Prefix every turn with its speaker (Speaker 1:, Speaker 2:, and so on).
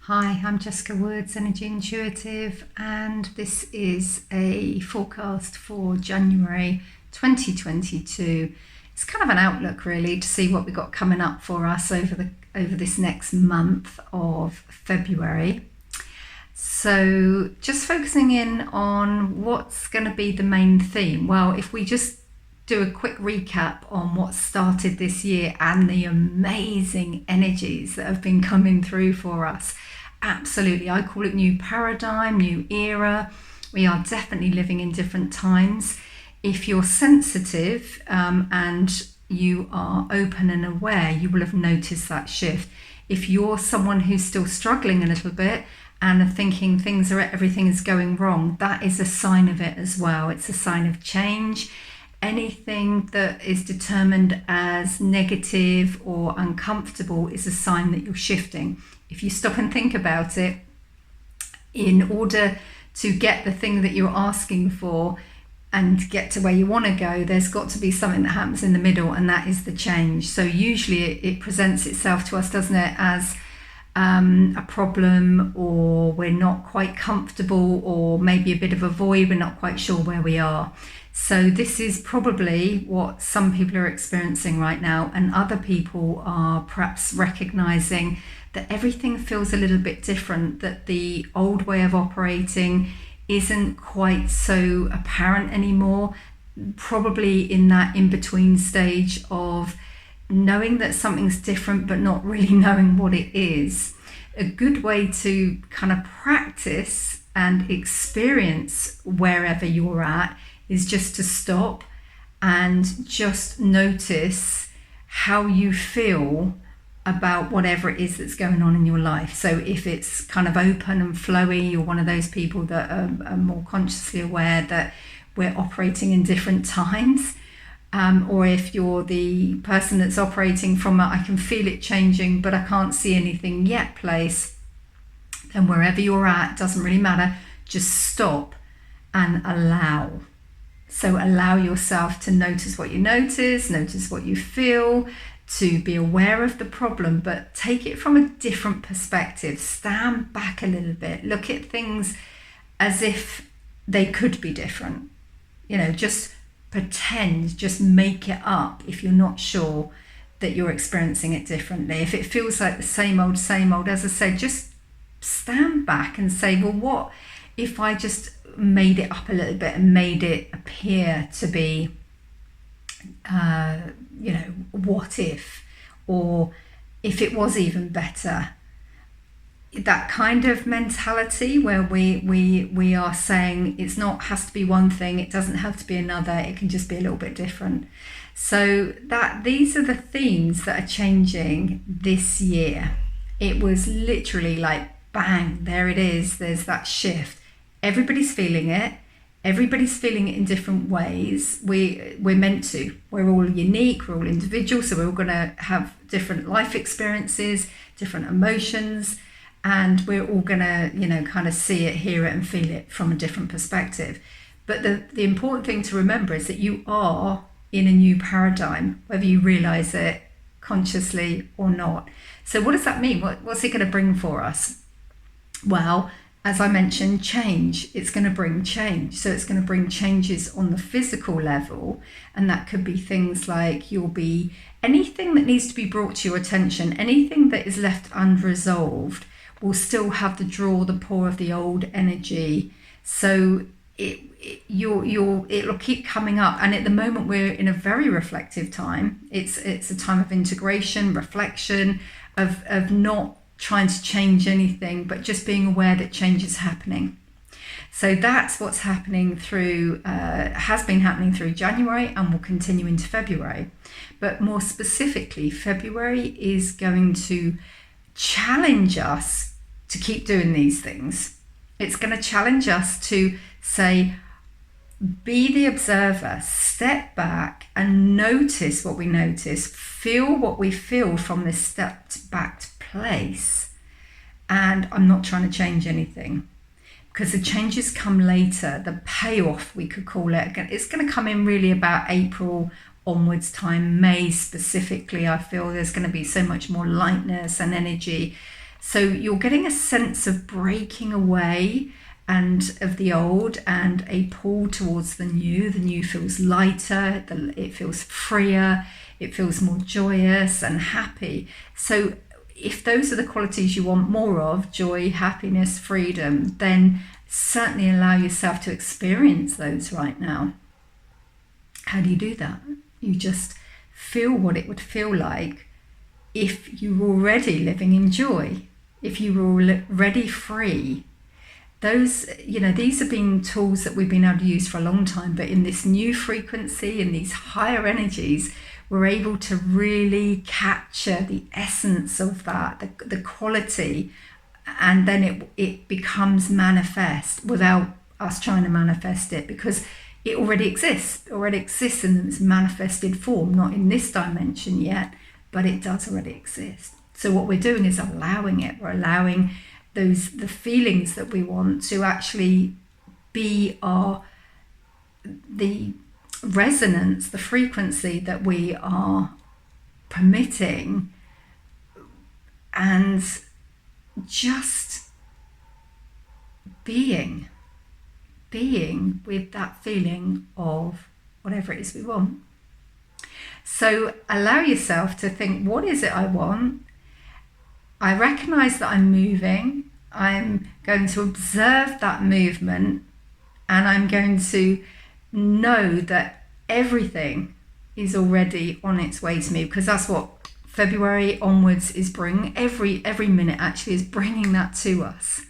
Speaker 1: Hi, I'm Jessica Woods, Energy Intuitive, and this is a forecast for January 2022. It's kind of an outlook, really, to see what we've got coming up for us over this next month of February. So, just focusing in on what's going to be the main theme. Well, if we just do a quick recap on what started this year and the amazing energies that have been coming through for us. Absolutely, I call it new paradigm, new era. We are definitely living in different times. If you're sensitive and you are open and aware, you will have noticed that shift. If you're someone who's still struggling a little bit and are thinking everything is going wrong, that is a sign of it as well. It's a sign of change. Anything that is determined as negative or uncomfortable is a sign that you're shifting. If you stop and think about it, in order to get the thing that you're asking for and get to where you want to go, there's got to be something that happens in the middle, and that is the change. So usually it presents itself to us, doesn't it, as a problem, or we're not quite comfortable, or maybe a bit of a void, we're not quite sure where we are. So this is probably what some people are experiencing right now, and other people are perhaps recognizing that everything feels a little bit different, that the old way of operating isn't quite so apparent anymore, probably in that in-between stage of knowing that something's different but not really knowing what it is. A good way to kind of practice and experience wherever you're at is just to stop and just notice how you feel about whatever it is that's going on in your life. So if it's kind of open and flowy, you're one of those people that are more consciously aware that we're operating in different times. Or if you're the person that's operating from I can feel it changing, but I can't see anything yet place, then wherever you're at, doesn't really matter, just stop and allow. So allow yourself to notice what you notice what you feel, to be aware of the problem, but take it from a different perspective. Stand back a little bit, look at things as if they could be different. Just pretend, just make it up if you're not sure that you're experiencing it differently. If it feels like the same old, as I said, just stand back and say, well, what if I just made it up a little bit and made it appear to be what if, or if it was even better. That kind of mentality where we are saying it's not has to be one thing, it doesn't have to be another, it can just be a little bit different. So that these are the themes that are changing this year. It was literally like bang, there it is, there's that shift. Everybody's feeling it. Everybody's feeling it in different ways. We're meant to. We're all unique, we're all individual, so we're all going to have different life experiences, different emotions, and we're all going to, kind of see it, hear it, and feel it from a different perspective. But the important thing to remember is that you are in a new paradigm, whether you realize it consciously or not. So what does that mean? What's it going to bring for us? Well, as I mentioned, change. It's going to bring change. So it's going to bring changes on the physical level. And that could be things like anything that needs to be brought to your attention, anything that is left unresolved will still have the pull of the old energy. So it'll keep coming up. And at the moment, we're in a very reflective time. It's a time of integration, reflection, of not trying to change anything, but just being aware that change is happening. So that's what's happening has been happening through January and will continue into February. But more specifically, February is going to challenge us to keep doing these things. It's going to challenge us to say, be the observer, step back and notice what we notice, feel what we feel from this stepped back place. And I'm not trying to change anything, because the changes come later. The payoff, we could call it, it's going to come in really about April onwards time. May specifically, I feel there's going to be so much more lightness and energy. So you're getting a sense of breaking away and of the old, and a pull towards the new. The new feels lighter, it feels freer, it feels more joyous and happy. So if those are the qualities you want more of, joy, happiness, freedom, then certainly allow yourself to experience those right now. How do you do that? You just feel what it would feel like if you were already living in joy, if you were already free. Those, these have been tools that we've been able to use for a long time, but in this new frequency, in these higher energies, we're able to really capture the essence of that, the quality, and then it becomes manifest without us trying to manifest it, because it already exists in its manifested form, not in this dimension yet, but it does already exist. So what we're doing is allowing it. We're allowing the feelings that we want to actually be the resonance, the frequency that we are permitting, and just being with that feeling of whatever it is we want. So allow yourself to think, what is it I want? I recognize that I'm moving. I'm going to observe that movement, and I'm going to know that everything is already on its way to me, because that's what February onwards is bringing. Every minute actually is bringing that to us.